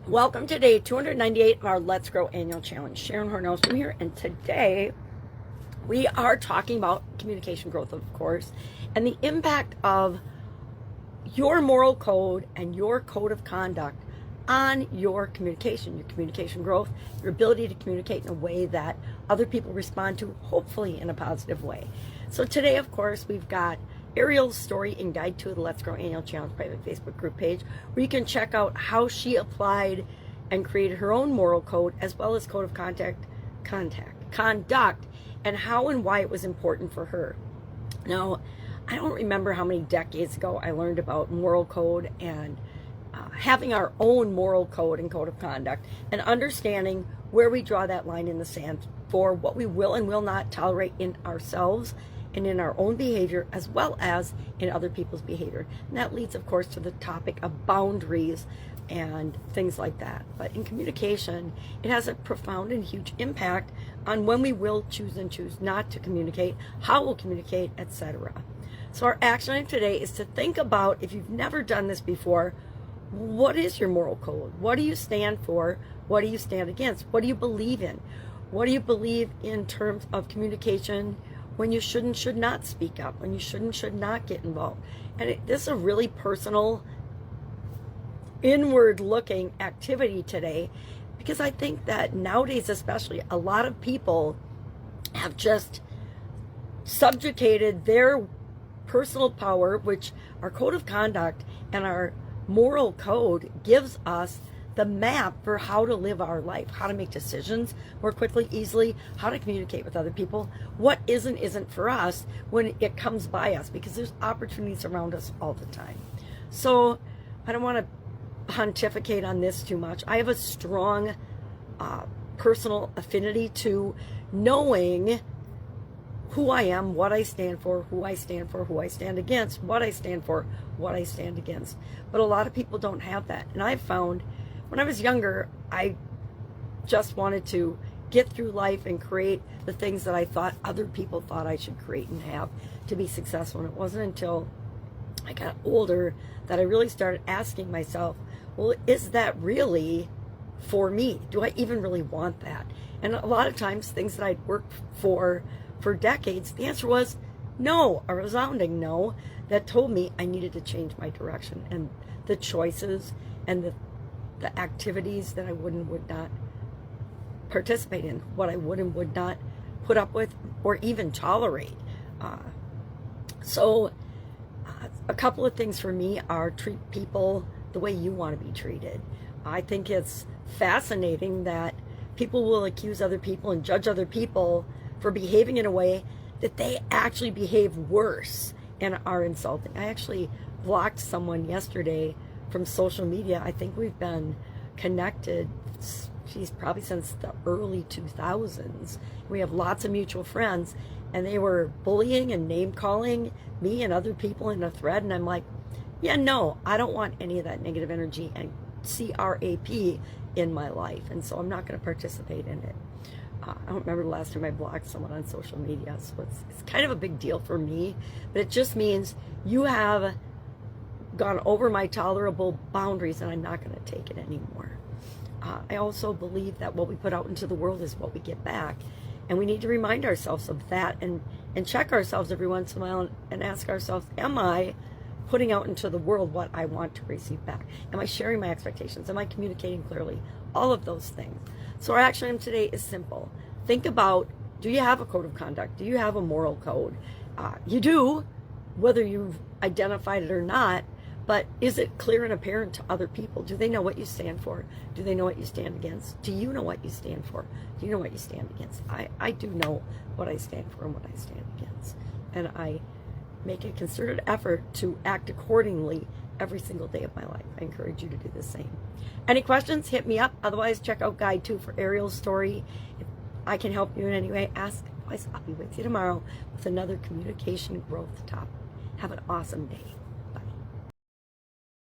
Welcome to day 298 of our Let's Grow Annual Challenge. Sharon Horne-Ellstrom here, and today we are talking about communication growth, of course, and the impact of your moral code and your code of conduct on your communication growth, your ability to communicate in a way that other people respond to, hopefully in a positive way. So today, of course, we've got Ariel's story and guide to the Let's Grow Annual Challenge private Facebook group page, where you can check out how she applied and created her own moral code, as well as code of conduct, and how and why it was important for her. Now, I don't remember how many decades ago I learned about moral code and having our own moral code and code of conduct, and understanding where we draw that line in the sand for what we will and will not tolerate in ourselves and in our own behavior, as well as in other people's behavior. And that leads, of course, to the topic of boundaries and things like that. But in communication, it has a profound and huge impact on when we will choose and choose not to communicate, how we'll communicate, etc. So our action item today is to think about, if you've never done this before, what is your moral code? What do you stand for? What do you stand against? What do you believe in? What do you believe in terms of communication when you should not speak up, when you should not get involved? And this is a really personal, inward-looking activity today, because I think that nowadays especially, a lot of people have just subjugated their personal power, which our code of conduct and our moral code gives us the map for how to live our life, how to make decisions more quickly, easily, how to communicate with other people, what isn't for us when it comes by us, because there's opportunities around us all the time. So I don't want to pontificate on this too much. I have a strong personal affinity to knowing who I am, what I stand for, who I stand for, who I stand against, what I stand for, what I stand against. But a lot of people don't have that. And I've found when I was younger, I just wanted to get through life and create the things that I thought other people thought I should create and have to be successful. And it wasn't until I got older that I really started asking myself, well, is that really for me? Do I even really want that? And a lot of times, things that I'd worked for decades, the answer was no, a resounding no, that told me I needed to change my direction and the choices and the activities that I would not participate in, what I would and would not put up with or even tolerate. So a couple of things for me are treat people the way you want to be treated. I think it's fascinating that people will accuse other people and judge other people for behaving in a way that they actually behave worse and are insulting. I actually blocked someone yesterday from social media. I think we've been connected, probably since the early 2000s. We have lots of mutual friends, and they were bullying and name-calling me and other people in a thread, and I'm like, yeah, no, I don't want any of that negative energy and CRAP in my life, and so I'm not going to participate in it. I don't remember the last time I blocked someone on social media, so it's kind of a big deal for me, but it just means you have gone over my tolerable boundaries, and I'm not going to take it anymore. I also believe that what we put out into the world is what we get back, and we need to remind ourselves of that and check ourselves every once in a while and ask ourselves, am I putting out into the world what I want to receive back? Am I sharing my expectations? Am I communicating clearly? All of those things. So our action item today is simple. Think about, do you have a code of conduct? Do you have a moral code? You do, whether you've identified it or not, but is it clear and apparent to other people? Do they know what you stand for? Do they know what you stand against? Do you know what you stand for? Do you know what you stand against? I do know what I stand for and what I stand against. And I make a concerted effort to act accordingly every single day of my life. I encourage you to do the same. Any questions? Hit me up. Otherwise, check out Guide 2 for Ariel's story. If I can help you in any way, ask. Otherwise, I'll be with you tomorrow with another communication growth topic. Have an awesome day.